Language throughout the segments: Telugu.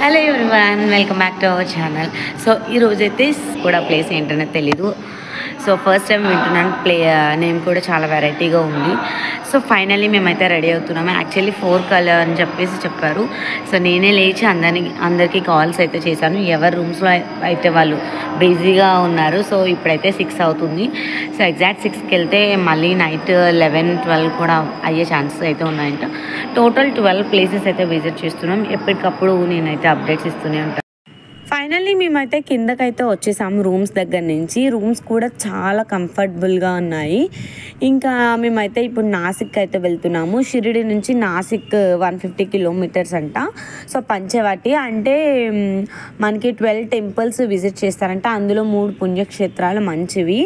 Hello everyone, welcome back to our channel. So ఈరోజైతే కూడా ప్లేస్ ఏంటనే తెలీదు. సో ఫస్ట్ టైం వింటున్నాను. నేమ్ కూడా చాలా వెరైటీగా ఉంది. సో ఫైనల్లీ మేమైతే రెడీ అవుతున్నాము. యాక్చువల్లీ 4 కలర్ అని చెప్పారు. సో నేనే లేచి అందరికీ కాల్స్ అయితే చేశాను. ఎవరి రూమ్స్లో అయితే వాళ్ళు బిజీగా ఉన్నారు. సో ఇప్పుడైతే 6 అవుతుంది. సో ఎగ్జాక్ట్ 6కి వెళ్తే మళ్ళీ నైట్ 11, 12 కూడా అయ్యే ఛాన్సెస్ అయితే ఉన్నాయంట. టోటల్ 12 ప్లేసెస్ అయితే విజిట్ చేస్తున్నాం. ఎప్పటికప్పుడు నేనైతే అప్డేట్స్ ఇస్తూనే ఉంటాను. ఫైనల్లీ మేమైతే కిందకైతే వచ్చేసాము. రూమ్స్ దగ్గర నుంచి రూమ్స్ కూడా చాలా కంఫర్టబుల్గా ఉన్నాయి. ఇంకా మేమైతే ఇప్పుడు నాసిక్ అయితే వెళ్తున్నాము. షిరిడి నుంచి నాసిక్ 150 కిలోమీటర్స్ అంట. సో పంచవటి అంటే మనకి 12 టెంపుల్స్ విజిట్ చేస్తారంట. అందులో 3 పుణ్యక్షేత్రాలు మంచివి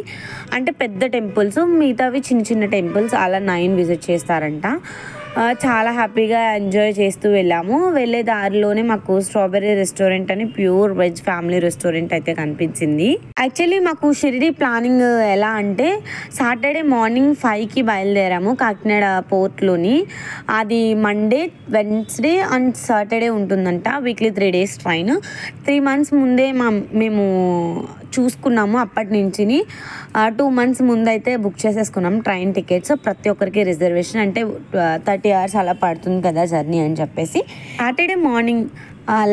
అంటే పెద్ద టెంపుల్స్, మిగతావి చిన్న చిన్న టెంపుల్స్, అలా 9 విజిట్ చేస్తారంట. చాలా హ్యాపీగా ఎంజాయ్ చేస్తూ వెళ్ళాము. వెళ్ళే దారిలోనే మాకు స్ట్రాబెర్రీ రెస్టారెంట్ అని ప్యూర్ వెజ్ ఫ్యామిలీ రెస్టారెంట్ అయితే కనిపించింది. యాక్చువల్లీ మాకు షిరిడి ప్లానింగ్ ఎలా అంటే సాటర్డే మార్నింగ్ 5కి బయలుదేరాము కాకినాడ పోర్ట్లోని. అది మండే, వెన్స్డే అండ్ సాటర్డే ఉంటుందంట. Weekly 3 days train. 3 months ముందే మేము చూసుకున్నాము. అప్పటి నుంచి 2 months ముందైతే బుక్ చేసేసుకున్నాం ట్రైన్ టికెట్స్. ప్రతి ఒక్కరికి రిజర్వేషన్ అంటే 30 hours అలా పడుతుంది కదా జర్నీ అని చెప్పేసి. సాటర్డే మార్నింగ్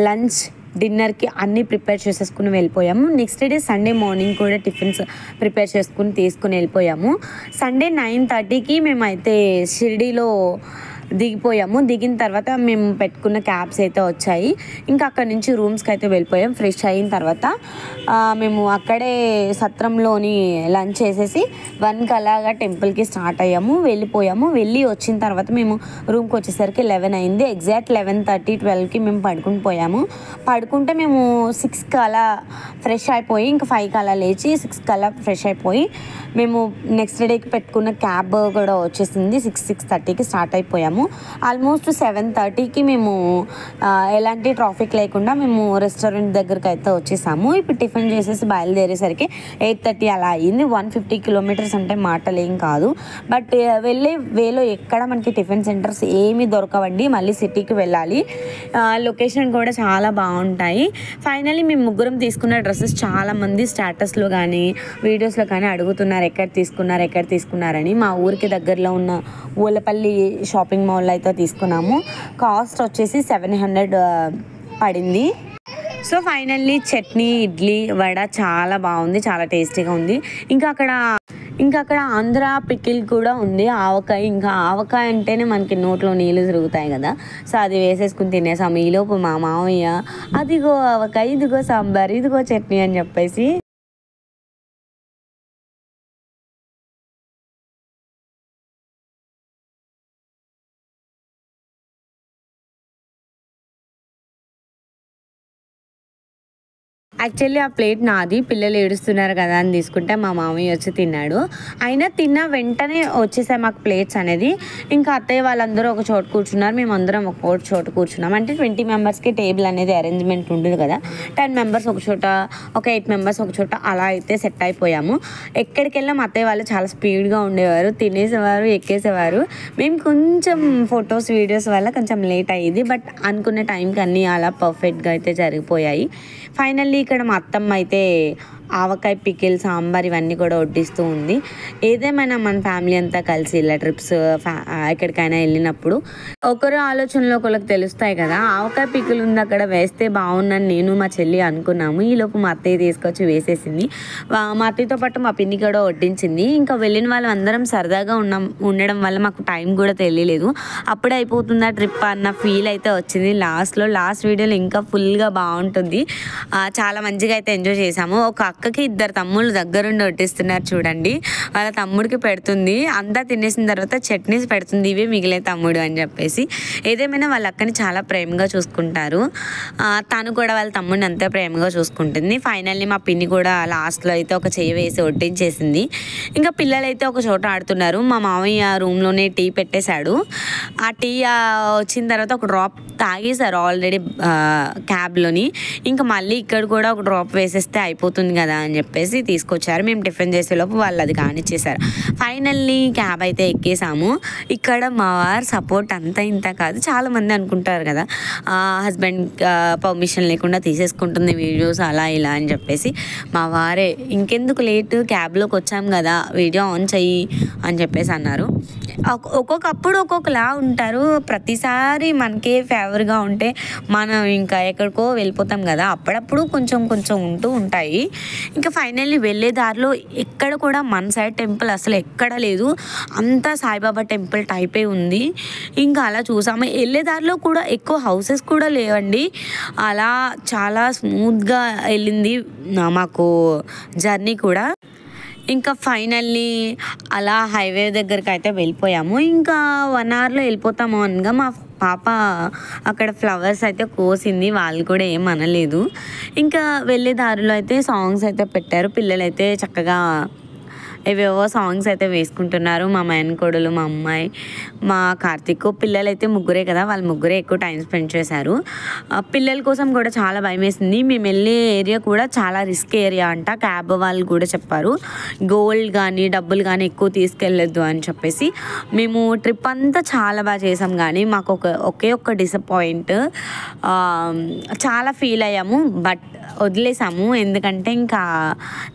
లంచ్, డిన్నర్కి అన్నీ ప్రిపేర్ చేసేసుకుని వెళ్ళిపోయాము. నెక్స్ట్ డే సండే మార్నింగ్ కూడా టిఫిన్స్ ప్రిపేర్ తీసుకుని వెళ్ళిపోయాము. సండే 9:30కి మేమైతే షిరిడీలో దిగిపోయాము. దిగిన తర్వాత మేము పెట్టుకున్న క్యాబ్స్ అయితే వచ్చాయి. ఇంకా అక్కడి నుంచి రూమ్స్కి అయితే వెళ్ళిపోయాం. ఫ్రెష్ అయిన తర్వాత మేము అక్కడే సత్రంలోని లంచ్ చేసేసి 1కి అలాగా టెంపుల్కి స్టార్ట్ అయ్యాము. వెళ్ళి వచ్చిన తర్వాత మేము రూమ్కి వచ్చేసరికి 11 అయింది. ఎగ్జాక్ట్ 11:30, 12కి మేము పడుకుంటే మేము 6కి అలా ఫ్రెష్ అయిపోయి, ఇంకా 5కి అలా లేచి 6కి అలా ఫ్రెష్ అయిపోయి మేము నెక్స్ట్ డేకి పెట్టుకున్న క్యాబ్ కూడా వచ్చేసింది. 6:30కి స్టార్ట్ అయిపోయాము. ఆల్మోస్ట్ 7:30కి మేము ఎలాంటి ట్రాఫిక్ లేకుండా మేము రెస్టారెంట్ దగ్గరికి అయితే వచ్చేసాము. ఇప్పుడు టిఫిన్ చేసేసి బయలుదేరేసరికి 8:30 అలా అయ్యింది. 150 kilometers అంటే మాటలేం కాదు. బట్ వెళ్ళే వేలో ఎక్కడ మనకి టిఫిన్ సెంటర్స్ ఏమీ దొరకవండి. మళ్ళీ సిటీకి వెళ్ళాలి. లొకేషన్ కూడా చాలా బాగుంటాయి. ఫైనల్లీ మేము ముగ్గురం తీసుకున్న డ్రెస్సెస్ చాలామంది స్టేటస్లో కానీ వీడియోస్లో కానీ అడుగుతున్నారు ఎక్కడ తీసుకున్నారని. మా ఊరికి దగ్గరలో ఉన్న ఊలపల్లి షాపింగ్ మాల్లో అయితే తీసుకున్నాము. కాస్ట్ వచ్చేసి 700 పడింది. సో ఫైనల్లీ చట్నీ, ఇడ్లీ, వడ చాలా బాగుంది, చాలా టేస్టీగా ఉంది. ఇంకా అక్కడ ఆంధ్ర పికిల్ కూడా ఉంది, ఆవకాయ. ఇంకా ఆవకాయ అంటేనే మనకి నోట్లో నీళ్ళు తిరుగుతాయి కదా. సో అది వేసేసుకుని తినేసాము. ఈలోపు మా మామయ్య అదిగో ఆవకాయ, ఇదిగో సాంబార్, ఇదిగో చట్నీ అని చెప్పేసి యాక్చువల్లీ ఆ ప్లేట్ నాది. పిల్లలు ఏడుస్తున్నారు కదా అని తీసుకుంటే మా మామయ్య వచ్చి తిన్నాడు. అయినా తిన్న వెంటనే వచ్చేసాయి మాకు ప్లేట్స్ అనేది. ఇంకా అత్తయ్య వాళ్ళందరూ ఒక చోట కూర్చున్నారు, మేము అందరం ఒక చోట కూర్చున్నాం. అంటే 20 మెంబర్స్కి టేబుల్ అనేది అరేంజ్మెంట్ ఉంటుంది కదా. 10 members ఒక చోట, ఒక 8 members ఒక చోట, అలా అయితే సెట్ అయిపోయాము. ఎక్కడికి వెళ్ళాం అత్తయ్య వాళ్ళు చాలా స్పీడ్గా ఉండేవారు, తినేసేవారు, ఎక్కేసేవారు. మేము కొంచెం ఫొటోస్, వీడియోస్ వల్ల కొంచెం లేట్ అయ్యింది. బట్ అనుకున్న టైంకి అన్నీ అలా పర్ఫెక్ట్గా అయితే జరిగిపోయాయి. ఫైనల్లీ ఇక్కడ మా అత్తమ్మ అయితే ఆవకాయ, పికిల్, సాంబార్ ఇవన్నీ కూడా వడ్డిస్తూ ఉంది. ఏదేమైనా మన ఫ్యామిలీ అంతా కలిసి ఇలా ట్రిప్స్ ఎక్కడికైనా వెళ్ళినప్పుడు ఒకరు ఆలోచనలు ఒకరికి తెలుస్తాయి కదా. ఆవకాయ పికిల్ ఉంది అక్కడ, వేస్తే బాగుందని నేను మా చెల్లి అనుకున్నాము. ఈలోపు మా అత్తయ్య తీసుకొచ్చి వేసేసింది. మా అత్తయ్యతో పాటు మా పిన్ని కూడా వడ్డించింది. ఇంకా వెళ్ళిన వాళ్ళు అందరం సరదాగా ఉండడం వల్ల మాకు టైం కూడా తెలియలేదు. అప్పుడే అయిపోతుందా ట్రిప్ అన్న ఫీల్ అయితే వచ్చింది. లాస్ట్ వీడియోలో ఇంకా ఫుల్గా బాగుంటుంది. చాలా మంచిగా అయితే ఎంజాయ్ చేసాము. ఒక అక్కకి 2 తమ్ముళ్ళు దగ్గరుండి వడ్డిస్తున్నారు చూడండి. వాళ్ళ తమ్ముడికి పెడుతుంది. అంతా తినేసిన తర్వాత చట్నీస్ పెడుతుంది, ఇవే మిగిలే తమ్ముడు అని చెప్పేసి. ఏదేమైనా వాళ్ళ అక్కని చాలా ప్రేమగా చూసుకుంటారు. తను కూడా వాళ్ళ తమ్ముడిని అంతే ప్రేమగా చూసుకుంటుంది. ఫైనల్లీ మా పిన్ని కూడా లాస్ట్లో అయితే ఒక చెయ్యి వేసి వడ్డించేసింది. ఇంకా పిల్లలైతే ఒక చోట ఆడుతున్నారు. మా మామయ్య రూమ్లోనే టీ పెట్టేశాడు. ఆ టీ వచ్చిన తర్వాత ఒక డ్రాప్ తాగేశారు ఆల్రెడీ క్యాబ్లోని. ఇంకా మళ్ళీ ఇక్కడ కూడా ఒక డ్రాప్ వేసేస్తే అయిపోతుంది కదా అని చెప్పేసి తీసుకొచ్చారు. మేము టిఫిన్ చేసేలోపు వాళ్ళు అది కానిచ్చేసారు. ఫైనల్లీ క్యాబ్ అయితే ఎక్కేసాము. ఇక్కడ మా వారు సపోర్ట్ అంతా ఇంత కాదు. చాలామంది అనుకుంటారు కదా హస్బెండ్ పర్మిషన్ లేకుండా తీసేసుకుంటుంది వీడియోస్ అలా ఇలా అని చెప్పేసి. మా వారే ఇంకెందుకు లేట్, క్యాబ్లోకి వచ్చాం కదా వీడియో ఆన్ చెయ్యి అని చెప్పేసి అన్నారు. ఒక్కొక్కప్పుడు ఒక్కొక్కలా ఉంటారు. ప్రతిసారి మనకే ఫేవర్గా ఉంటే మనం ఇంకా ఎక్కడికో వెళ్ళిపోతాం కదా. అప్పుడప్పుడు కొంచెం కొంచెం ఉంటూ ఉంటాయి. ఇంకా ఫైనల్లీ వెళ్ళే దారిలో ఎక్కడ కూడా మన సైడ్ టెంపుల్ అసలు ఎక్కడ లేదు. అంతా సాయిబాబా టెంపుల్ టైపే ఉంది. ఇంకా అలా చూసాము. వెళ్ళే దారిలో కూడా ఎక్కువ హౌసెస్ కూడా లేవండి. అలా చాలా స్మూత్గా వెళ్ళింది మాకు జర్నీ కూడా. ఇంకా ఫైనల్లీ అలా హైవే దగ్గరికి అయితే వెళ్ళిపోయాము. ఇంకా 1 అవర్లో వెళ్ళిపోతాము అనగా మా పాప అక్కడ ఫ్లవర్స్ అయితే కోసింది. వాళ్ళు కూడా ఏం అనలేదు. ఇంకా వెళ్ళే దారిలో అయితే సాంగ్స్ అయితే పెట్టారు. పిల్లలు అయితే చక్కగా ఏవేవో సాంగ్స్ అయితే వేసుకుంటున్నారు. మా మేనకోడలు, మా అమ్మాయి, మా కార్తీక్. పిల్లలు అయితే ముగ్గురే కదా, వాళ్ళు ముగ్గురే ఎక్కువ టైం స్పెండ్ చేశారు. పిల్లల కోసం కూడా చాలా భయం వేసింది. మేము వెళ్ళే ఏరియా కూడా చాలా రిస్క్ ఏరియా అంట. క్యాబ్ వాళ్ళు కూడా చెప్పారు గోల్డ్ కానీ డబ్బులు కానీ ఎక్కువ తీసుకెళ్ళొద్దు అని చెప్పేసి. మేము ట్రిప్ అంతా చాలా బాగా చేసాం. కానీ మాకు ఒకే ఒక్క డిసప్పాయింట్, చాలా ఫీల్ అయ్యాము. బట్ వదిలేసాము. ఎందుకంటే ఇంకా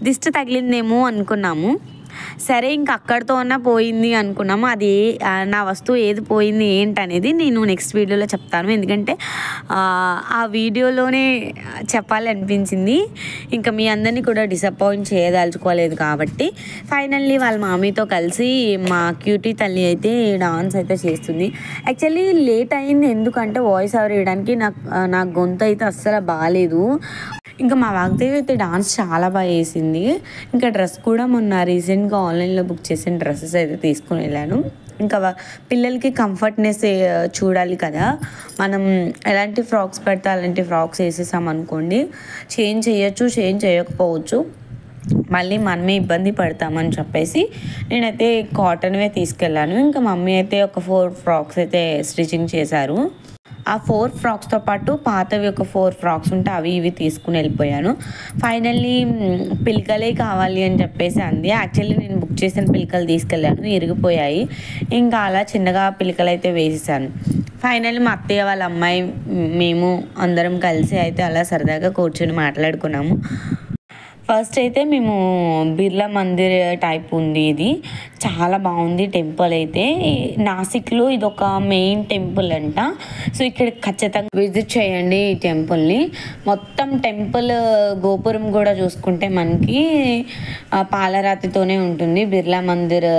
దిష్టి తగిలిందేమో అనుకున్నాము. సరే ఇంక అక్కడితో అన్న పోయింది అనుకున్నాము. అది నా వస్తువు ఏది పోయింది ఏంటనేది నేను నెక్స్ట్ వీడియోలో చెప్తాను. ఎందుకంటే ఆ వీడియోలోనే చెప్పాలి అనిపించింది. ఇంకా మీ అందరినీ కూడా డిసప్పాయింట్ చేయదలుచుకోలేదు కాబట్టి. ఫైనల్లీ వాళ్ళ మామీతో కలిసి మా క్యూటీ తల్లి అయితే డాన్స్ అయితే చేస్తుంది. యాక్చువల్లీ లేట్ అయింది ఎందుకంటే వాయిస్ ఓవర్ ఇవ్వడానికి. నా గొంతు అయితే అస్సలు బాగాలేదు. ఇంకా మా వాగ్దేవి అయితే డాన్స్ చాలా బాగా వేసింది. ఇంకా డ్రెస్ కూడా మొన్న రీసెంట్గా ఆన్లైన్లో బుక్ చేసిన డ్రెస్సెస్ అయితే తీసుకుని వెళ్ళాను. ఇంకా పిల్లలకి కంఫర్ట్నెస్ చూడాలి కదా. మనం ఎలాంటి ఫ్రాక్స్ పెడితే అలాంటి ఫ్రాక్స్ వేసేసాం అనుకోండి, చేంజ్ చేయొచ్చు, చేంజ్ చేయకపోవచ్చు, మళ్ళీ మనమే ఇబ్బంది పడతామని చెప్పేసి నేనైతే కాటన్వే తీసుకెళ్ళాను. ఇంకా మమ్మీ అయితే ఒక 4 ఫ్రాక్స్ అయితే స్టిచ్చింగ్ చేశారు. ఆ 4 ఫ్రాక్స్తో పాటు పాతవి ఒక 4 ఫ్రాక్స్ ఉంటే అవి ఇవి తీసుకుని వెళ్ళిపోయాను. ఫైనల్లీ పిలకలే కావాలి అని చెప్పేసి అంది. యాక్చువల్లీ నేను బుక్ చేసిన పిలకలు తీసుకెళ్ళాను, ఇరిగిపోయాయి. ఇంకా అలా చిన్నగా పిలకలు అయితే వేసేసాను. ఫైనల్లీ మా అత్తయ్య వాళ్ళ అమ్మాయి మేము అందరం కలిసి అయితే అలా సరదాగా కూర్చొని మాట్లాడుకున్నాము. ఫస్ట్ అయితే మేము బిర్లా మందిర్ టైప్ ఉంది. ఇది చాలా బాగుంది టెంపుల్ అయితే. నాసిక్లో ఇది ఒక మెయిన్ టెంపుల్ అంట. సో ఇక్కడ ఖచ్చితంగా విజిట్ చేయండి ఈ టెంపుల్ని. మొత్తం టెంపుల్ గోపురం కూడా చూసుకుంటే మనకి పాలరాతితోనే ఉంటుంది. బిర్లా మందిర్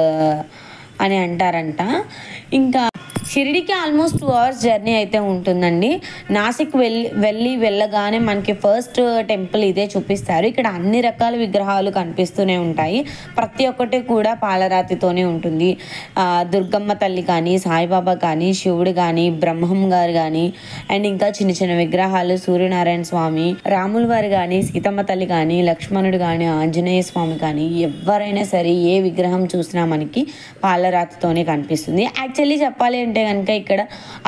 అని అంటారంట. ఇంకా షిరిడికి ఆల్మోస్ట్ 2 hours జర్నీ అయితే ఉంటుందండి. నాసిక్ వెళ్ళగానే మనకి ఫస్ట్ టెంపుల్ ఇదే చూపిస్తారు. ఇక్కడ అన్ని రకాల విగ్రహాలు కనిపిస్తూనే ఉంటాయి. ప్రతి ఒక్కటి కూడా పాలరాతితోనే ఉంటుంది. దుర్గమ్మ తల్లి కానీ, సాయిబాబా కానీ, శివుడు కానీ, బ్రహ్మం గారు కానీ, అండ్ ఇంకా చిన్న చిన్న విగ్రహాలు, సూర్యనారాయణ స్వామి, రాముల వారు కానీ, సీతమ్మ తల్లి కానీ, లక్ష్మణుడు కానీ, ఆంజనేయ స్వామి కానీ, ఎవరైనా సరే ఏ విగ్రహం చూసినా మనకి పాలరాతితోనే కనిపిస్తుంది. యాక్చువల్లీ చెప్పాలి అంటే కనుక ఇక్కడ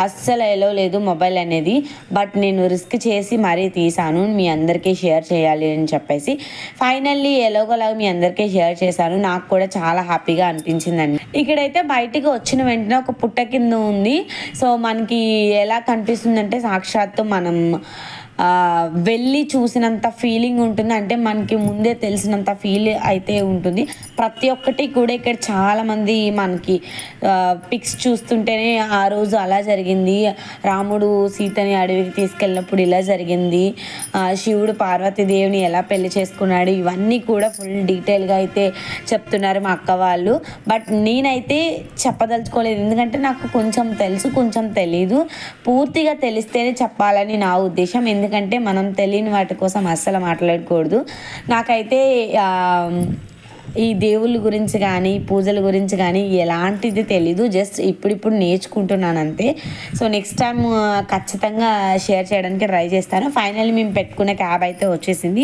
అస్సలు ఎలో లేదు మొబైల్ అనేది. బట్ నేను రిస్క్ చేసి మరీ తీసాను, మీ అందరికీ షేర్ చేయాలి అని చెప్పేసి. ఫైనల్లీ ఎలాగోలాగా మీ అందరికీ షేర్ చేశాను. నాకు కూడా చాలా హ్యాపీగా అనిపించిందండి. ఇక్కడైతే బయటికి వచ్చిన వెంటనే ఒక పుట్ట కింద ఉంది. సో మనకి ఎలా కనిపిస్తుందంటే సాక్షాత్తు మనం వెళ్ళి చూసినంత ఫీలింగ్ ఉంటుంది. అంటే మనకి ముందే తెలిసినంత ఫీల్ అయితే ఉంటుంది. ప్రతి ఒక్కటి కూడా ఇక్కడ చాలామంది మనకి పిక్స్ చూస్తుంటేనే ఆ రోజు అలా జరిగింది, రాముడు సీతని అడవికి తీసుకెళ్ళినప్పుడు ఇలా జరిగింది, శివుడు పార్వతీదేవిని ఎలా పెళ్లి చేసుకున్నాడు, ఇవన్నీ కూడా ఫుల్ డీటెయిల్గా అయితే చెప్తున్నారు మా అక్క వాళ్ళు. బట్ నేనైతే చెప్పదలుచుకోలేదు. ఎందుకంటే నాకు కొంచెం తెలుసు, కొంచెం తెలీదు. పూర్తిగా తెలిస్తేనే చెప్పాలని నా ఉద్దేశం. ఎందుకంటే మనం తెలియని వాటి కోసం అస్సలు మాట్లాడకూడదు. నాకైతే ఈ దేవుళ్ళ గురించి కానీ పూజల గురించి కానీ ఎలాంటిది తెలీదు. జస్ట్ ఇప్పుడిప్పుడు నేర్చుకుంటున్నాను అంతే. సో నెక్స్ట్ టైం ఖచ్చితంగా షేర్ చేయడానికి ట్రై చేస్తాను. ఫైనల్లీ మేము పెట్టుకున్న క్యాబ్ అయితే వచ్చేసింది.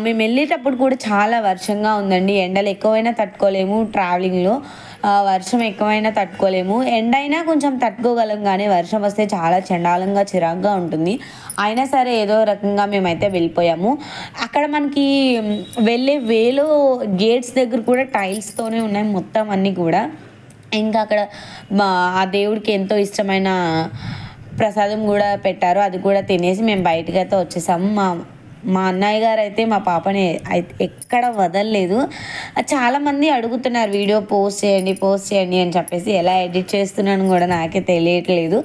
మేము వెళ్ళేటప్పుడు కూడా చాలా వర్షంగా ఉందండి. ఎండలు ఎక్కువైనా తట్టుకోలేము ట్రావెలింగ్లో. వర్షం ఎక్కువైనా తట్టుకోలేము, ఎండ అయినా కొంచెం తట్టుకోగలం, కానీ వర్షం వస్తే చాలా చండాలంగా చిరాగ్గా ఉంటుంది. అయినా సరే ఏదో రకంగా మేమైతే వెళ్ళిపోయాము. అక్కడ మనకి వెళ్ళే వేలో గేట్స్ దగ్గర కూడా టైల్స్తోనే ఉన్నాయి మొత్తం అన్నీ కూడా. ఇంకా అక్కడ ఆ దేవుడికి ఎంతో ఇష్టమైన ప్రసాదం కూడా పెట్టారు, అది కూడా తినేసి మేము బయటకు అయితే వచ్చేసాము. మా అన్నయ్య గారు అయితే మా పాపని ఎక్కడ వదలలేదు. చాలామంది అడుగుతున్నారు వీడియో పోస్ట్ చేయండి అని చెప్పేసి. ఎలా ఎడిట్ చేస్తున్నాను కూడా నాకే తెలియట్లేదు,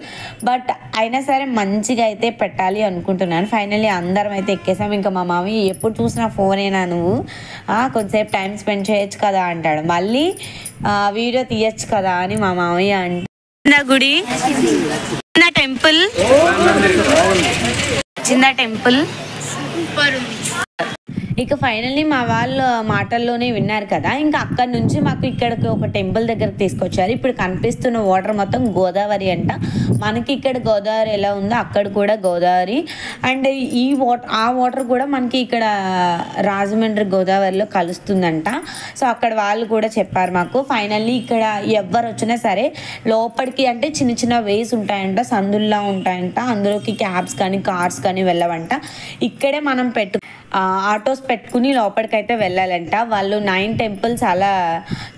బట్ అయినా సరే మంచిగా అయితే పెట్టాలి అనుకుంటున్నాను. ఫైనల్లీ అందరం అయితే ఎక్కేసాం. ఇంకా మా మామీ ఎప్పుడు చూసినా ఫోనేనా నువ్వు, కొంచెంసేపు టైం స్పెండ్ చేయొచ్చు కదా అంటాడు. మళ్ళీ వీడియో తీయచ్చు కదా అని మా మామయ్య అంటే గుడి టెంపుల్ చిన్న టెంపుల్ ఇక ఫైనల్లీ మా వాళ్ళ మాటల్లోనే విన్నారు కదా. ఇంకా అక్కడ నుంచి మాకు ఇక్కడికి ఒక టెంపుల్ దగ్గరకు తీసుకొచ్చారు. ఇప్పుడు కనిపిస్తున్న వాటర్ మొత్తం గోదావరి అంట. మనకి ఇక్కడ గోదావరి ఎలా ఉందో అక్కడ కూడా గోదావరి, అండ్ ఆ వాటర్ కూడా మనకి ఇక్కడ రాజమండ్రి గోదావరిలో కలుస్తుందంట. సో అక్కడ వాళ్ళు కూడా చెప్పారు మాకు. ఫైనల్లీ ఇక్కడ ఎవరు వచ్చినా సరే లోపలికి అంటే చిన్న చిన్న వేస్ ఉంటాయంట, సందుల్లా ఉంటాయంట, అందులోకి క్యాబ్స్ కానీ కార్స్ కానీ వెళ్ళవంట. ఇక్కడే మనం ఆటోస్ పెట్టుకుని లోపలికైతే వెళ్ళాలంట. వాళ్ళు 9 టెంపుల్స్ అలా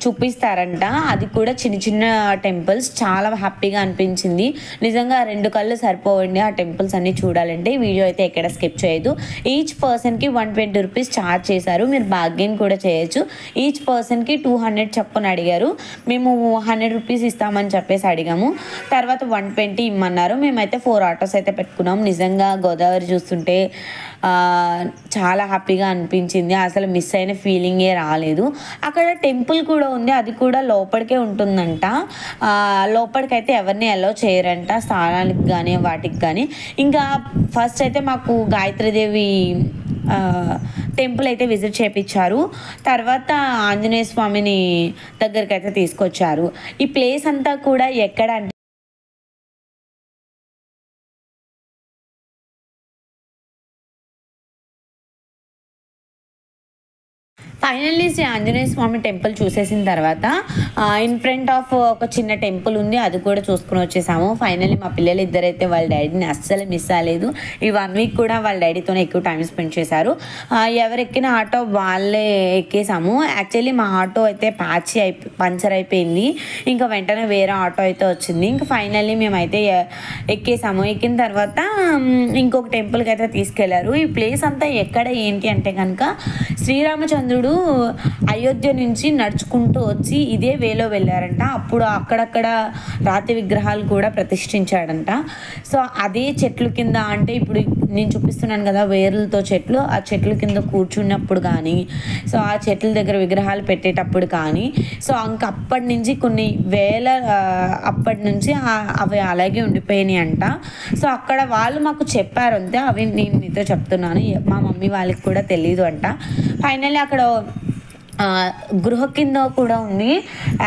చూపిస్తారంట, అది కూడా చిన్న చిన్న టెంపుల్స్. చాలా హ్యాపీగా అనిపించింది నిజంగా. 2 కళ్ళు సరిపోవండి ఆ టెంపుల్స్ అన్ని చూడాలంటే. వీడియో అయితే ఎక్కడ స్కిప్ చేయదు. ఈచ్ పర్సన్కి 120 రూపీస్ ఛార్జ్ చేశారు. మీరు బార్గెన్ కూడా చేయొచ్చు. ఈచ్ పర్సన్కి 200 చొప్పున అడిగారు. మేము 100 రూపీస్ ఇస్తామని చెప్పేసి అడిగాము. తర్వాత 120 ఇమ్మన్నారు. మేమైతే 4 ఆటోస్ అయితే పెట్టుకున్నాం. నిజంగా గోదావరి చూస్తుంటే చాలా హ్యాపీగా అనిపించింది. అసలు మిస్ అయిన ఫీలింగే రాలేదు. అక్కడ టెంపుల్ కూడా ఉంది, అది కూడా లోపలికే ఉంటుందంట. లోపలికైతే ఎవరిని అలో చేయరంట, స్నానానికి కానీ వాటికి కానీ. ఇంకా ఫస్ట్ అయితే మాకు గాయత్రీదేవి టెంపుల్ అయితే విజిట్ చేయించారు. తర్వాత ఆంజనేయ స్వామిని దగ్గరికి అయితే తీసుకొచ్చారు. ఈ ప్లేస్ అంతా కూడా ఎక్కడ అంటే ఫైనల్లీ శ్రీ ఆంజనేయ స్వామి టెంపుల్ చూసేసిన తర్వాత ఇన్ ఫ్రంట్ ఆఫ్ ఒక చిన్న టెంపుల్ ఉంది, అది కూడా చూసుకుని వచ్చేసాము. ఫైనల్లీ మా పిల్లలు ఇద్దరైతే వాళ్ళ డాడీని అస్సలు మిస్ అవ్వలేదు. ఈ 1 వీక్ కూడా వాళ్ళ డాడీతోనే ఎక్కువ టైం స్పెండ్ చేశారు. ఎవరు ఎక్కిన ఆటో వాళ్ళే ఎక్కేసాము. యాక్చువల్లీ మా ఆటో అయితే పంచర్ అయిపోయింది. ఇంకా వెంటనే వేరే ఆటో అయితే వచ్చింది. ఇంకా ఫైనల్లీ మేమైతే ఎక్కేసాము. ఎక్కిన తర్వాత ఇంకొక టెంపుల్కి అయితే తీసుకెళ్లారు. ఈ ప్లేస్ అంతా ఎక్కడ ఏంటి అంటే కనుక శ్రీరామచంద్రుడు అయోధ్య నుంచి నడుచుకుంటూ వచ్చి ఇదే వేలో వెళ్ళారంట. అప్పుడు అక్కడక్కడ రాతి విగ్రహాలు కూడా ప్రతిష్ఠించాడంట. సో అదే చెట్లు కింద, అంటే ఇప్పుడు నేను చూపిస్తున్నాను కదా వేర్లతో చెట్లు, ఆ చెట్ల కింద కూర్చున్నప్పుడు కానీ, సో ఆ చెట్ల దగ్గర విగ్రహాలు పెట్టేటప్పుడు కానీ, సో అప్పటి నుంచి కొన్ని వేల అప్పటి నుంచి అవి అలాగే ఉండిపోయినాయి అంట. సో అక్కడ వాళ్ళు మాకు చెప్పారు అంతే, అవి నేను మీతో చెప్తున్నాను. మా మమ్మీ వాళ్ళకి కూడా తెలీదు అంట. ఫైనల్లీ అక్కడ గృహ కింద కూడా ఉంది.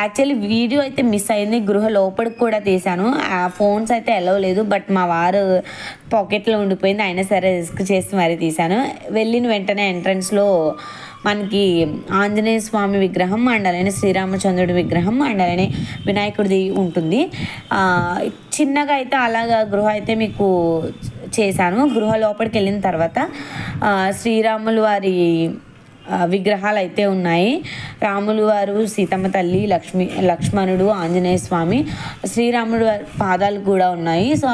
యాక్చువల్లీ వీడియో అయితే మిస్ అయింది. గృహ లోపలికి కూడా తీశాను. ఫోన్స్ అయితే ఎలవ్ లేదు, బట్ మా వారు పాకెట్లో ఉండిపోయింది. అయినా సరే రిస్క్ చేసి మరీ తీశాను. వెళ్ళిన వెంటనే ఎంట్రన్స్లో మనకి ఆంజనేయ స్వామి విగ్రహం అండ్ అలానే శ్రీరామచంద్రుడి విగ్రహం అండ్ అలానే వినాయకుడిది ఉంటుంది. చిన్నగా అయితే అలాగా గృహ అయితే మీకు చేశాను. గృహ లోపలికి వెళ్ళిన తర్వాత శ్రీరాములు వారి విగ్రహాలు అయితే ఉన్నాయి. రాములు వారు, సీతమ్మ తల్లి, లక్ష్మణుడు, ఆంజనేయ స్వామి, శ్రీరాముడు పాదాలు కూడా ఉన్నాయి. సో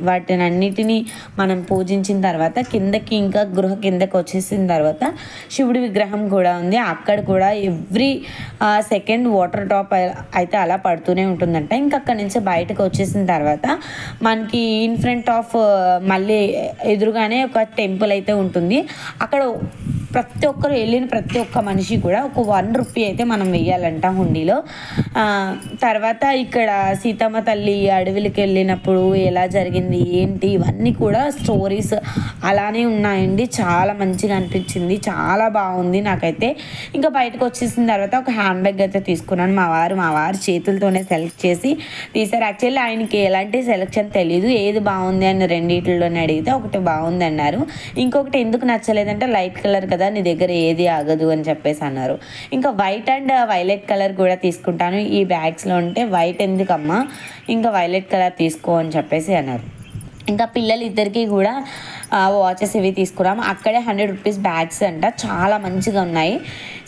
వాటినన్నిటినీ మనం పూజించిన తర్వాత కిందకి, ఇంకా గృహ కిందకి వచ్చేసిన తర్వాత శివుడి విగ్రహం కూడా ఉంది. అక్కడ కూడా ఎవ్రీ సెకండ్ వాటర్ డ్రాప్ అయితే అలా పడుతూనే ఉంటుందంట. ఇంకా అక్కడి నుంచి బయటకు వచ్చేసిన తర్వాత మనకి ఇన్ ఫ్రంట్ ఆఫ్ మళ్ళీ ఎదురుగానే ఒక టెంపుల్ అయితే ఉంటుంది. అక్కడ ప్రతి ఒక్కరు వెళ్ళిన ప్రతి ఒక్క మనిషి కూడా ఒక 1 రూపీ అయితే మనం వెయ్యాలంట హుండీలో. తర్వాత ఇక్కడ సీతమ్మ తల్లి అడవికి వెళ్ళినప్పుడు ఎలా జరిగింది ఏంటి ఇవన్నీ కూడా స్టోరీస్ అలానే ఉన్నాయండి. చాలా మంచిగా అనిపించింది, చాలా బాగుంది నాకైతే. ఇంకా బయటకు వచ్చేసిన తర్వాత ఒక హ్యాండ్ బ్యాగ్ అయితే తీసుకున్నాను. మా వారు చేతులతోనే సెలెక్ట్ చేసి తీశారు. యాక్చువల్లీ ఆయనకి ఎలాంటి సెలెక్షన్ తెలియదు, ఏది బాగుంది అని రెండిట్లోనే అడిగితే ఒకటి బాగుంది అన్నారు. ఇంకొకటి ఎందుకు నచ్చలేదంటే లైట్ కలర్ కదా, కదా, నీ దగ్గర ఏది ఆగదు అని చెప్పేసి అన్నారు. ఇంకా వైట్ అండ్ వైలెట్ కలర్ కూడా తీసుకుంటాను ఈ బ్యాగ్స్లో ఉంటే, వైట్ ఎందుకమ్మా, ఇంకా వైలెట్ కలర్ తీసుకో అని చెప్పేసి అన్నారు. ఇంకా పిల్లలు ఇద్దరికి కూడా వాచెస్ ఇవి తీసుకున్నాము. అక్కడే 100 రూపీస్ బ్యాగ్స్ అంట, చాలా మంచిగా ఉన్నాయి.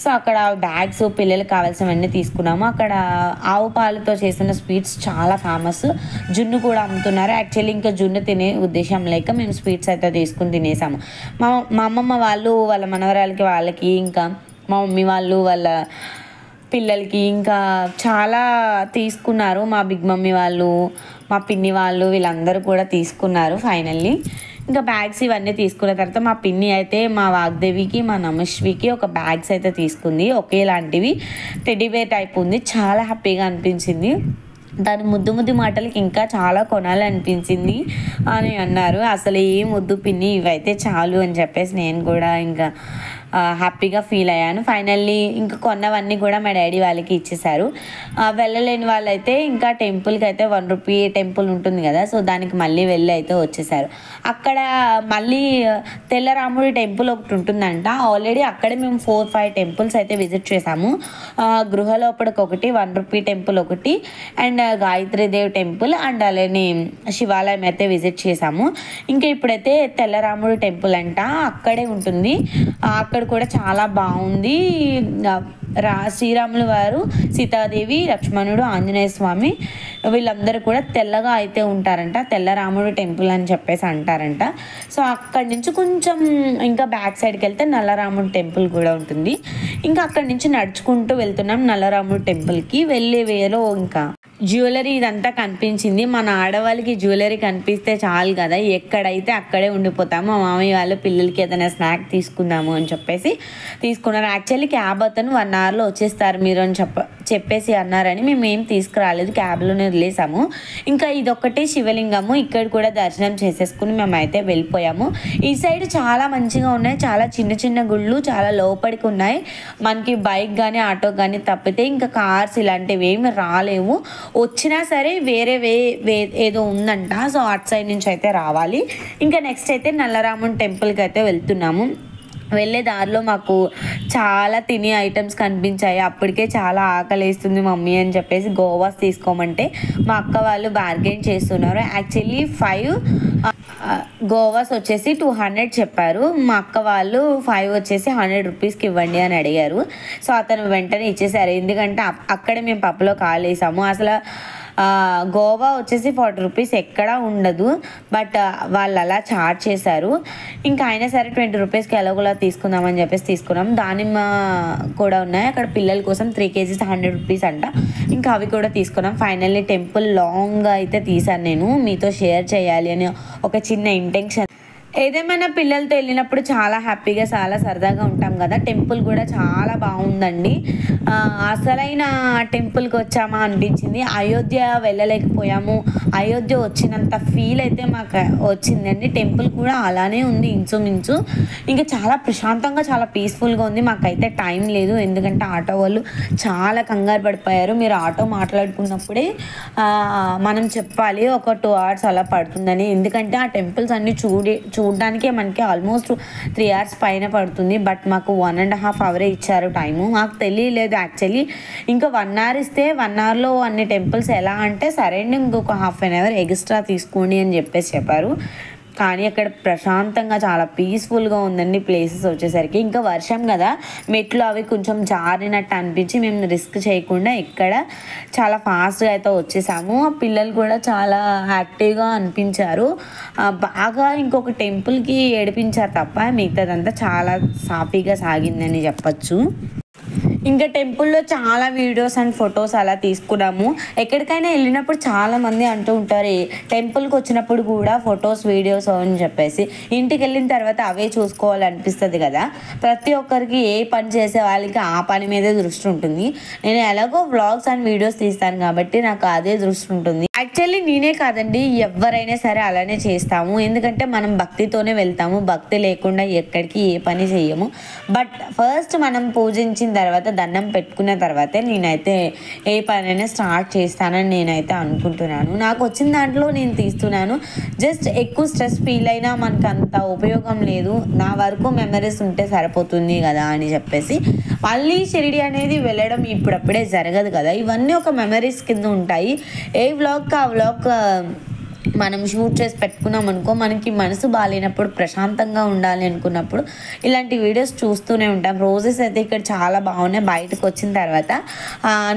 సో అక్కడ బ్యాగ్స్ పిల్లలకు కావాల్సినవన్నీ తీసుకున్నాము. అక్కడ ఆవు పాలతో చేసిన స్వీట్స్ చాలా ఫేమస్, జున్ను కూడా అమ్ముతున్నారు. యాక్చువల్లీ ఇంకా జున్ను తినే ఉద్దేశం లేక మేము స్వీట్స్ అయితే తీసుకుని తినేసాము. మా అమ్మమ్మ వాళ్ళు వాళ్ళ మనవరాలకి వాళ్ళకి, ఇంకా మా మమ్మీ వాళ్ళు వాళ్ళ పిల్లలకి ఇంకా చాలా తీసుకున్నారు. మా బిగ్ మమ్మీ వాళ్ళు, మా పిన్ని వాళ్ళు వీళ్ళందరూ కూడా తీసుకున్నారు. ఫైనల్లీ ఇంకా బ్యాగ్స్ ఇవన్నీ తీసుకున్న తర్వాత మా పిన్ని అయితే మా వాగ్దేవికి మా నమశ్వికి ఒక బ్యాగ్స్ అయితే తీసుకుంది, ఒకేలాంటివి, టెడ్డీబేర్ టైప్ ఉంది. చాలా హ్యాపీగా అనిపించింది. దాని ముద్దు మాటలకి ఇంకా చాలా కొనాలనిపించింది అని అన్నారు. అసలు ఏం వద్దు పిన్ని, ఇవైతే చాలు అని చెప్పేసి నేను కూడా ఇంకా హ్యాపీగా ఫీల్ అయ్యాను. ఫైనల్లీ ఇంకా కొన్నవన్నీ కూడా మా డాడీ వాళ్ళకి ఇచ్చేసారు. వెళ్ళలేని వాళ్ళైతే ఇంకా టెంపుల్కి అయితే 1 రూపీ టెంపుల్ ఉంటుంది కదా, సో దానికి మళ్ళీ వెళ్ళి అయితే వచ్చేసారు. అక్కడ మళ్ళీ తెల్లరాముడి టెంపుల్ ఒకటి ఉంటుందంట. ఆల్రెడీ అక్కడే మేము 4-5 టెంపుల్స్ అయితే విజిట్ చేసాము. గృహలోపడికి ఒకటి, 1 రూపీ టెంపుల్ ఒకటి, అండ్ గాయత్రీదేవి టెంపుల్, అండ్ అలానే శివాలయం అయితే విజిట్ చేసాము. ఇంకా ఇప్పుడైతే తెల్లరాముడి టెంపుల్ అంట, అక్కడే ఉంటుంది. అక్కడ కూడా చాలా బాగుంది. శ్రీరాములు వారు, సీతాదేవి, లక్ష్మణుడు, ఆంజనేయ స్వామి వీళ్ళందరూ కూడా తెల్లగా అయితే ఉంటారంట, తెల్లరాముడు టెంపుల్ అని చెప్పేసి అంటారంట. సో అక్కడి నుంచి కొంచెం ఇంకా బ్యాక్ సైడ్కి వెళ్తే నల్లరాముడు టెంపుల్ కూడా ఉంటుంది. ఇంకా అక్కడి నుంచి నడుచుకుంటూ వెళ్తున్నాం నల్లరాముడు టెంపుల్కి. వెళ్ళే వేలో ఇంకా జ్యువెలరీ ఇదంతా కనిపించింది. మన ఆడవాళ్ళకి జ్యువెలరీ కనిపిస్తే చాలు కదా, ఎక్కడైతే అక్కడే ఉండిపోతాము. మా మామయ్య వాళ్ళు పిల్లలకి ఏదైనా స్నాక్ తీసుకుందాము అని చెప్పేసి తీసుకున్నారు. యాక్చువల్లీ క్యాబ్ అతను 1 అవర్లో వచ్చేస్తారు మీరు అని చెప్పేసి అన్నారని మేము ఏం తీసుకురాలేదు, క్యాబ్లోనే వదిలేసాము. ఇంకా ఇదొక్కటే శివలింగము, ఇక్కడ కూడా దర్శనం చేసేసుకుని మేమైతే వెళ్ళిపోయాము. ఈ సైడ్ చాలా మంచిగా ఉన్నాయి, చాలా చిన్న గుళ్ళు చాలా లోపలికి ఉన్నాయి. మనకి బైక్ కానీ ఆటో కానీ తప్పితే ఇంకా కార్స్ ఇలాంటివి ఏమి రాలేవు. వచ్చినా సరే వేరే ఏదో ఉందంట, సో అటు సైడ్ నుంచి అయితే రావాలి. ఇంకా నెక్స్ట్ అయితే నల్లరాముని టెంపుల్కి అయితే వెళ్తున్నాము. వెళ్ళే దారిలో మాకు చాలా తినే ఐటమ్స్ కనిపించాయి. అప్పటికే చాలా ఆకలేస్తుంది మమ్మీ అని చెప్పేసి గోవాస్ తీసుకోమంటే మా అక్క వాళ్ళు బార్గెన్ చేస్తున్నారు. యాక్చువల్లీ 5 గోవాస్ వచ్చేసి 200 చెప్పారు. మా అక్క వాళ్ళు 5 వచ్చేసి 100 రూపీస్కి ఇవ్వండి అని అడిగారు. సో అతను వెంటనే ఇచ్చేసారు, ఎందుకంటే అక్కడే మేము పప్పులో కాలేసాము. అసలు గోవా వచ్చేసి 40 రూపీస్ ఎక్కడా ఉండదు, బట్ వాళ్ళు అలా చార్జ్ చేశారు. ఇంకా అయినా సరే 20 రూపీస్కి ఎలాగోలా తీసుకుందామని చెప్పేసి తీసుకున్నాం. దానిమ్మ కూడా ఉన్నాయి అక్కడ పిల్లల కోసం, 3 కేజీస్ 100 రూపీస్ అంట. ఇంకా అవి కూడా తీసుకున్నాం. ఫైనల్లీ టెంపుల్ లాంగ్ అయితే తీసాను, నేను మీతో షేర్ చేయాలి అని ఒక చిన్న ఇంటెన్షన్. ఏదేమైనా పిల్లలతో వెళ్ళినప్పుడు చాలా హ్యాపీగా చాలా సరదాగా ఉంటాం కదా. టెంపుల్ కూడా చాలా బాగుందండి. అసలైన టెంపుల్కి వచ్చామా అనిపించింది. అయోధ్య వెళ్ళలేకపోయాము, అయోధ్య వచ్చినంత ఫీల్ అయితే మాకు వచ్చిందండి. టెంపుల్ కూడా అలానే ఉంది ఇంచుమించు. ఇంకా చాలా ప్రశాంతంగా చాలా పీస్ఫుల్గా ఉంది. మాకైతే టైం లేదు, ఎందుకంటే ఆటో వాళ్ళు చాలా కంగారు పడిపోయారు. మీరు ఆటో మాట్లాడుకున్నప్పుడే మనం చెప్పాలి ఒక 2 అవర్స్ అలా పడుతుందని, ఎందుకంటే ఆ టెంపుల్స్ అన్నీ చూడడానికే మనకి ఆల్మోస్ట్ 3 అవర్స్ పైన పడుతుంది. బట్ మాకు 1.5 అవరే ఇచ్చారు టైము, మాకు తెలియలేదు యాక్చువల్లీ. ఇంకా 1 అవర్ ఇస్తే 1 అవర్లో అన్ని టెంపుల్స్ ఎలా అంటే సరే ఇంకొక ½ అన్ అవర్ ఎక్స్ట్రా తీసుకోండి అని చెప్పారు. కానీ అక్కడ ప్రశాంతంగా చాలా పీస్ఫుల్గా ఉందండి ప్లేసెస్ వచ్చేసరికి. ఇంకా వర్షం కదా, మెట్లు అవి కొంచెం జారినట్టు అనిపించి మేము రిస్క్ చేయకుండా ఇక్కడ చాలా ఫాస్ట్గా అయితే వచ్చేసాము. పిల్లలు కూడా చాలా యాక్టివ్గా అనిపించారు. బాగా ఇంకొక టెంపుల్కి ఏడిపించారు తప్ప మిగతాదంతా చాలా సాఫీగా సాగిందని చెప్పచ్చు. ఇంకా టెంపుల్లో చాలా వీడియోస్ అండ్ ఫొటోస్ అలా తీసుకున్నాము. ఎక్కడికైనా వెళ్ళినప్పుడు చాలామంది అంటూ ఉంటారు టెంపుల్కి వచ్చినప్పుడు కూడా ఫొటోస్ వీడియోస్ అని చెప్పేసి, ఇంటికి వెళ్ళిన తర్వాత అవే చూసుకోవాలనిపిస్తుంది కదా. ప్రతి ఒక్కరికి ఏ పని చేసే వాళ్ళకి ఆ పని మీదే దృష్టి ఉంటుంది. నేను ఎలాగో వ్లాగ్స్ అండ్ వీడియోస్ తీస్తాను కాబట్టి నాకు అదే దృష్టి ఉంటుంది. యాక్చువల్లీ నేనే కాదండి, ఎవరైనా సరే అలానే చేస్తాము. ఎందుకంటే మనం భక్తితోనే వెళ్తాము, భక్తి లేకుండా ఎక్కడికి ఏ పని చేయము. బట్ ఫస్ట్ మనం పూజించిన తర్వాత దండం పెట్టుకున్న తర్వాతే నేనైతే ఏ పనైనా స్టార్ట్ చేస్తానని నేనైతే అనుకుంటున్నాను. నాకు వచ్చిన దాంట్లో నేను తీస్తున్నాను. జస్ట్ ఎక్కువ స్ట్రెస్ ఫీల్ అయినా మనకు అంత ఉపయోగం లేదు, నా వరకు మెమరీస్ ఉంటే సరిపోతుంది కదా అని చెప్పేసి. మళ్ళీ షిరిడి అనేది వెళ్ళడం ఇప్పుడప్పుడే జరగదు కదా, ఇవన్నీ ఒక మెమరీస్ కింద ఉంటాయి. ఏ వ్లాగ్ ఆ వ్లాగ్ మనం షూట్ చేసి పెట్టుకున్నాం అనుకో, మనకి మనసు బాగాలేనప్పుడు ప్రశాంతంగా ఉండాలి అనుకున్నప్పుడు ఇలాంటి వీడియోస్ చూస్తూనే ఉంటాం. రోజెస్ అయితే ఇక్కడ చాలా బాగున్నాయి. బయటకు వచ్చిన తర్వాత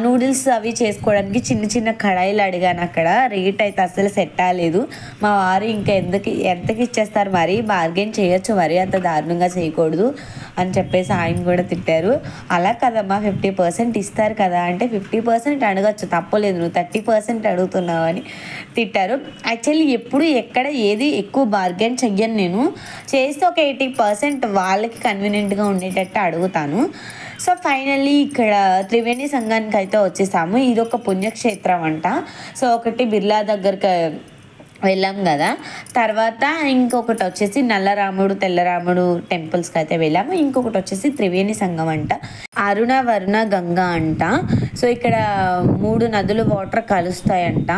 నూడిల్స్ అవి చేసుకోవడానికి చిన్న చిన్న కడాయిలు అడిగాను. అక్కడ రేట్ అయితే అసలు సెట్ అవ్వలేదు. మా వారు ఇంకా ఎంతకి ఇచ్చేస్తారు, మరి బార్గెన్ చేయొచ్చు, మరి అంత దారుణంగా చేయకూడదు అని చెప్పేసి ఆయన కూడా తిట్టారు. అలా కదమ్మా 50% ఇస్తారు కదా అంటే 50% అడగచ్చు, తప్పలేదు, నువ్వు 30% అడుగుతున్నావు అని తిట్టారు. యాక్చువల్లీ ఎప్పుడు ఎక్కడ ఏది ఎక్కువ బార్గెన్ చెయ్యను, నేను చేస్తే ఒక 80% వాళ్ళకి కన్వీనియంట్గా ఉండేటట్టు అడుగుతాను. సో ఫైనల్లీ ఇక్కడ త్రివేణి సంఘానికి అయితే వచ్చేసాము. ఇది ఒక పుణ్యక్షేత్రం అంట. సో ఒకటి బిర్లా దగ్గరికి వెళ్ళాం కదా, తర్వాత ఇంకొకటి వచ్చేసి నల్లరాముడు తెల్లరాముడు టెంపుల్స్కి అయితే వెళ్ళాము. ఇంకొకటి వచ్చేసి త్రివేణి సంఘం అంట, అరుణ వరుణ గంగా అంట. సో ఇక్కడ 3 నదులు వాటర్ కలుస్తాయంట.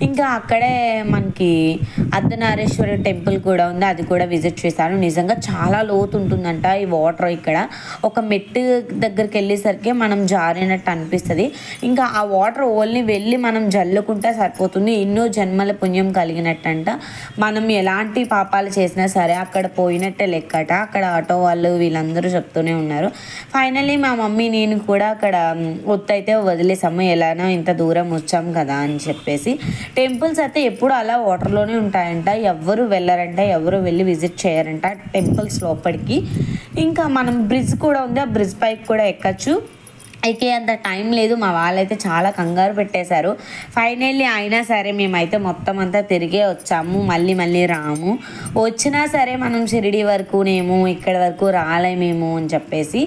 ఇంకా అక్కడే మనకి అర్ధనారీశ్వర టెంపుల్ కూడా ఉంది, అది కూడా విజిట్ చేశాను. నిజంగా చాలా లోతు ఉంటుందంట ఈ వాటర్. ఇక్కడ ఒక మెట్టు దగ్గరికి వెళ్ళేసరికి మనం జారినట్టు అనిపిస్తుంది. ఇంకా ఆ వాటర్ ఓన్లీ వెళ్ళి మనం జల్లుకుంటే సరిపోతుంది, ఎన్నో జన్మల పుణ్యం కలిగినట్టంట. మనం ఎలాంటి పాపాలు చేసినా సరే అక్కడ పోయినట్టే లెక్కట. అక్కడ ఆటో వాళ్ళు వీళ్ళందరూ చెప్తూనే ఉన్నారు. ఫైనల్లీ మా మమ్మీ నేను కూడా అక్కడ ఒత్తైతే వదిలేసాము, ఎలానో ఇంత దూరం వచ్చాం కదా అని చెప్పేసి. టెంపుల్స్ అయితే ఎప్పుడు అలా వాటర్లోనే ఉంటాయంట, ఎవరు వెళ్ళారంట, ఎవరు వెళ్ళి విజిట్ చేయరంట టెంపుల్స్ లోపలికి. ఇంకా మనం బ్రిడ్జ్ కూడా ఉంది, ఆ బ్రిడ్జ్ పైకి కూడా ఎక్కచ్చు. అయితే అంత టైం లేదు, మా వాళ్ళైతే చాలా కంగారు పెట్టేశారు. ఫైనల్లీ అయినా సరే మేమైతే మొత్తం అంతా తిరిగే వచ్చాము, మళ్ళీ రాము. వచ్చినా సరే మనం షిరిడి వరకునేమో, ఇక్కడి వరకు రాలేమేమో అని చెప్పేసి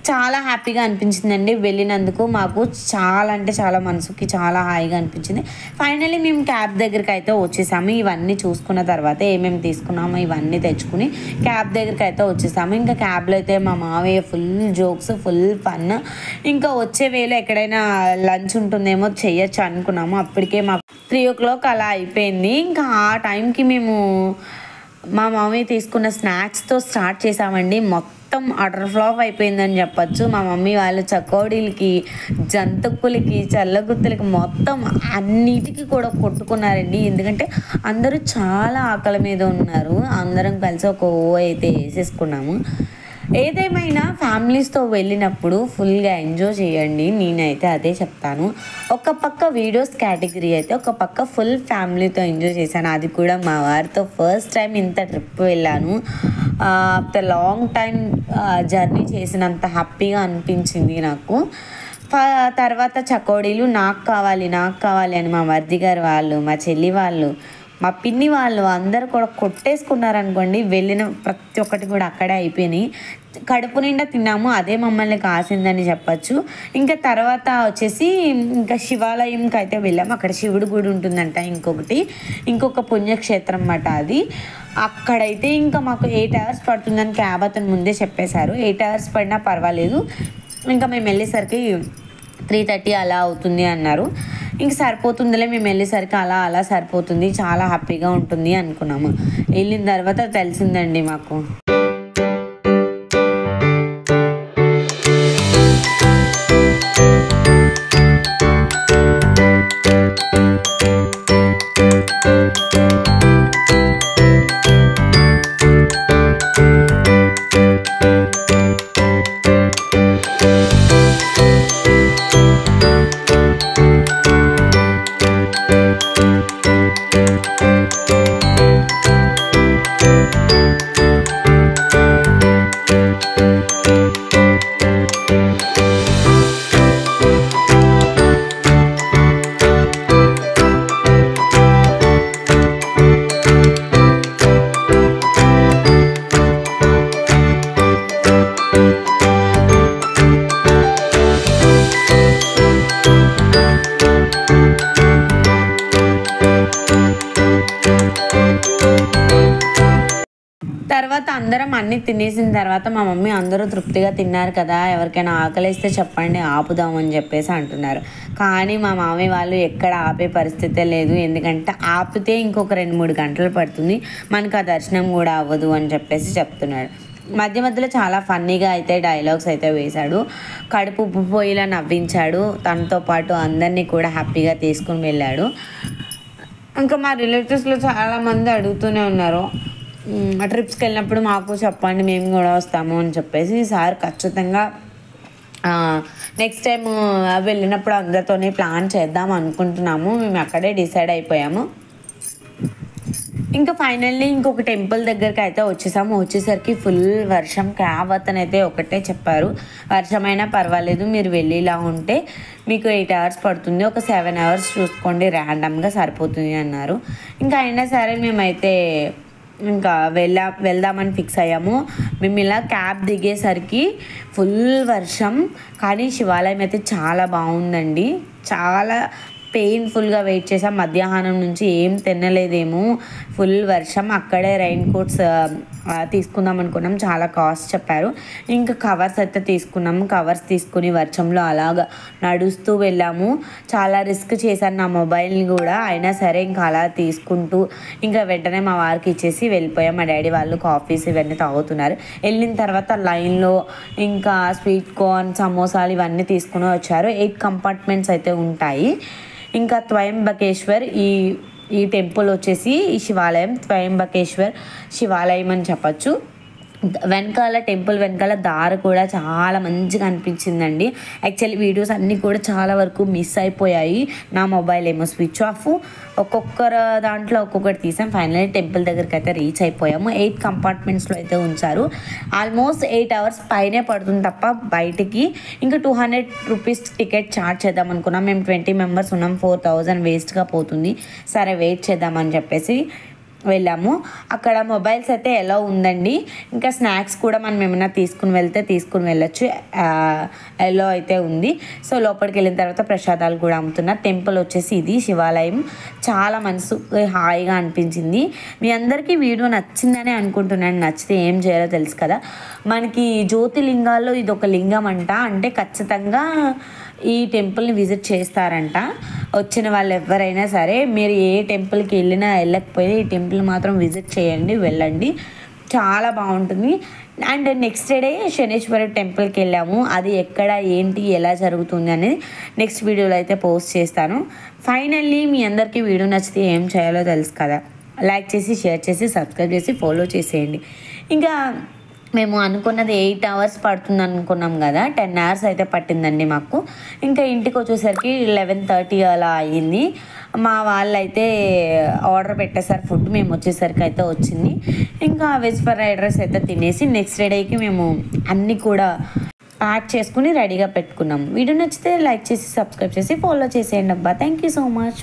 చాలా హ్యాపీగా అనిపించిందండి వెళ్ళినందుకు. మాకు చాలా అంటే చాలా మనసుకి చాలా హాయిగా అనిపించింది. ఫైనల్లీ మేము క్యాబ్ దగ్గరికి అయితే వచ్చేసాము. ఇవన్నీ చూసుకున్న తర్వాత ఏమేమి తీసుకున్నామో ఇవన్నీ తెచ్చుకుని క్యాబ్ దగ్గరికి అయితే వచ్చేసాము. ఇంకా క్యాబ్లో అయితే మా మావయ్య ఫుల్ జోక్స్, ఫుల్ ఫన్. ఇంకా వచ్చే వేళ ఎక్కడైనా లంచ్ ఉంటుందేమో చెయ్యొచ్చు అనుకున్నాము. అప్పటికే మా 3 o'clock అలా అయిపోయింది. ఇంకా ఆ టైంకి మేము మా మామయ్య తీసుకున్న స్నాక్స్తో స్టార్ట్ చేసామండి. మొత్తం అటర్ ఫ్లాప్ అయిపోయిందని చెప్పచ్చు. మా మమ్మీ వాళ్ళు చకోడీలకి, జంతుకులకి, చల్లగుత్తులకి మొత్తం అన్నిటికీ కూడా కొట్టుకున్నారండి. ఎందుకంటే అందరూ చాలా ఆకలి మీద ఉన్నారు. అందరం కలిసి ఒక అయితే వేసేసుకున్నాము. ఏదేమైనా ఫ్యామిలీస్తో వెళ్ళినప్పుడు ఫుల్గా ఎంజాయ్ చేయండి, నేనైతే అదే చెప్తాను. ఒక పక్క వీడియోస్ కేటగిరీ అయితే, ఒక పక్క ఫుల్ ఫ్యామిలీతో ఎంజాయ్ చేశాను. అది కూడా మా వారితో ఫస్ట్ టైం ఇంత ట్రిప్ వెళ్ళాను. ఆఫ్టర్ లాంగ్ టైం జర్నీ చేసినంత హ్యాపీగా అనిపించింది నాకు. తర్వాత చకోడీలు నాకు కావాలి అని మా మరిది గారు వాళ్ళు, మా చెల్లి వాళ్ళు, మా పిన్ని వాళ్ళు అందరూ కూడా కొట్టేసుకున్నారనుకోండి. వెళ్ళిన ప్రతి ఒక్కటి కూడా అక్కడే అయిపోయినాయి. కడుపు నిండా తిన్నాము, అదే మమ్మల్ని కాసిందని చెప్పచ్చు. ఇంకా తర్వాత వచ్చేసి ఇంకా శివాలయంకి అయితే వెళ్ళాము. అక్కడ శివుడు గుడి ఉంటుందంట, ఇంకొక పుణ్యక్షేత్రం అన్నమాట అది. అక్కడైతే ఇంకా మాకు 8 hours పడుతుందని క్యాబ్ అతను ముందే చెప్పేశారు. 8 hours పడినా పర్వాలేదు, ఇంకా మేము వెళ్ళేసరికి 3:30 అలా అవుతుంది అన్నారు. ఇంక సరిపోతుందిలే, మేము వెళ్ళేసరికి అలా సరిపోతుంది, చాలా హ్యాపీగా ఉంటుంది అనుకున్నాము. వెళ్ళిన తర్వాత తెలిసిందండి మాకు. తర్వాత అందరం అన్నీ తినేసిన తర్వాత మా మమ్మీ అందరూ తృప్తిగా తిన్నారు కదా, ఎవరికైనా ఆకలిస్తే చెప్పండి ఆపుదామని చెప్పేసి అంటున్నారు. కానీ మా మామయ్య వాళ్ళు ఎక్కడ ఆపే పరిస్థితే లేదు. ఎందుకంటే ఆపితే ఇంకొక 2-3 గంటలు పడుతుంది, మనకు ఆ దర్శనం కూడా అవ్వదు అని చెప్పేసి చెప్తున్నాడు. మధ్య మధ్యలో చాలా ఫన్నీగా అయితే డైలాగ్స్ అయితే వేశాడు. కడుపు ఉబ్బిపోయేలా నవ్వించాడు. తనతో పాటు అందరినీ కూడా హ్యాపీగా తీసుకుని వెళ్ళాడు. ఇంకా మా రిలేటివ్స్లో చాలామంది అడుగుతూనే ఉన్నారు, ట్రిప్స్కి వెళ్ళినప్పుడు మాకు చెప్పండి మేము కూడా వస్తాము అని చెప్పేసి. ఈసారి ఖచ్చితంగా నెక్స్ట్ టైం వెళ్ళినప్పుడు అందరితోనే ప్లాన్ చేద్దాం అనుకుంటున్నాము. మేము అక్కడే డిసైడ్ అయిపోయాము. ఇంకా ఫైనల్లీ ఇంకొక టెంపుల్ దగ్గరికి అయితే వచ్చేసాము. వచ్చేసరికి ఫుల్ వర్షం. క్యాబ్ అతను అయితే ఒకటే చెప్పారు, వర్షమైనా పర్వాలేదు మీరు వెళ్ళేలా ఉంటే మీకు 8 hours పడుతుంది, ఒక 7 hours చూసుకోండి, ర్యాండమ్గా సరిపోతుంది అన్నారు. ఇంకా అయినా సరే మేమైతే ఇంకా వెళ్దామని ఫిక్స్ అయ్యాము. మేము ఇలా క్యాబ్ దిగేసరికి ఫుల్ వర్షం, కానీ శివాలయం అయితే చాలా బాగుందండి. చాలా పెయిన్ఫుల్గా వెయిట్ చేసాం. మధ్యాహ్నం నుంచి ఏం తినలేదేమో, ఫుల్ వర్షం. అక్కడే రెయిన్ కోట్స్ తీసుకుందాం అనుకున్నాం, చాలా కాస్ట్ చెప్పారు. ఇంకా కవర్స్ అయితే తీసుకున్నాము. కవర్స్ తీసుకుని వర్షంలో అలాగా నడుస్తూ వెళ్ళాము. చాలా రిస్క్ చేశాను నా మొబైల్ని కూడా, అయినా సరే ఇంకా అలా తీసుకుంటూ ఇంకా వెంటనే మా వారికి ఇచ్చేసి వెళ్ళిపోయాం. మా డాడీ వాళ్ళు కాఫీస్ ఇవన్నీ తాగుతున్నారు. వెళ్ళిన తర్వాత లైన్లో ఇంకా స్వీట్ కార్న్, సమోసాలు ఇవన్నీ తీసుకుని వచ్చారు. 8 compartments అయితే ఉంటాయి. ఇంకా త్రయంబకేశ్వర్ ఈ టెంపుల్ వచ్చేసి ఈ శివాలయం త్రయంబకేశ్వర్ శివాలయం అని చెప్పచ్చు. వెనకాల టెంపుల్ వెనకాల దారి కూడా చాలా మంచిగా అనిపించిందండి. యాక్చువల్లీ వీడియోస్ అన్నీ కూడా చాలా వరకు మిస్ అయిపోయాయి. నా మొబైల్ ఏమో స్విచ్ ఆఫ్. ఒక్కొక్కరు దాంట్లో ఒక్కొక్కటి తీసాం. ఫైనల్లీ టెంపుల్ దగ్గరికి అయితే రీచ్ అయిపోయాము. 8 compartmentsలో అయితే ఉంచారు. ఆల్మోస్ట్ 8 hours పైనే పడుతుంది తప్ప బయటికి. ఇంకా 200 rupees టికెట్ ఛార్జ్ చేద్దాం అనుకున్నాం. మేము 20 members ఉన్నాం, 4000 వేస్ట్గా పోతుంది. సరే వెయిట్ చేద్దామని చెప్పేసి వెళ్ళాము. అక్కడ మొబైల్స్ అయితే ఎలా ఉందండి. ఇంకా స్నాక్స్ కూడా మనం ఏమైనా తీసుకుని వెళ్ళొచ్చు. ఎలా అయితే ఉంది. సో లోపలికి వెళ్ళిన తర్వాత ప్రసాదాలు కూడా అమ్ముతున్నారు. టెంపుల్ వచ్చేసి ఇది శివాలయం. చాలా మనసు హాయిగా అనిపించింది. మీ అందరికీ వీడియో నచ్చిందని అనుకుంటున్నాను. నచ్చితే ఏం చేయాలో తెలుసు కదా. మనకి జ్యోతిలింగాల్లో ఇది ఒక లింగం అంట. అంటే ఖచ్చితంగా ఈ టెంపుల్ని విజిట్ చేస్తారంట. వచ్చిన వాళ్ళు ఎవరైనా సరే, మీరు ఏ టెంపుల్కి వెళ్ళినా వెళ్ళకపోయినా ఈ టెంపుల్ మాత్రం విజిట్ చేయండి, వెళ్ళండి, చాలా బాగుంటుంది. అండ్ నెక్స్ట్ డే శనేశ్వర టెంపుల్కి వెళ్ళాము. అది ఎక్కడ ఏంటి ఎలా జరుగుతుంది అనేది నెక్స్ట్ వీడియోలో అయితే పోస్ట్ చేస్తాను. ఫైనల్లీ మీ అందరికీ వీడియో నచ్చితే ఏం చేయాలో తెలుసు కదా. లైక్ చేసి, షేర్ చేసి, సబ్స్క్రైబ్ చేసి, ఫాలో చేసేయండి. ఇంకా మేము అనుకున్నది 8 hours పడుతుంది అనుకున్నాం కదా, 10 hours అయితే పట్టిందండి మాకు. ఇంకా ఇంటికి వచ్చేసరికి 11:30 అలా అయ్యింది. మా వాళ్ళు అయితే ఆర్డర్ పెట్టేసారు ఫుడ్. మేము వచ్చేసరికి అయితే వచ్చింది. ఇంకా వెజ్ ఫ్రైడ్ రైస్ అయితే తినేసి నెక్స్ట్ డేకి మేము అన్నీ కూడా ప్యాక్ చేసుకుని రెడీగా పెట్టుకున్నాం. వీడియో నచ్చితే లైక్ చేసి, సబ్స్క్రైబ్ చేసి, ఫాలో చేసేయండి అబ్బా. Thank you so much.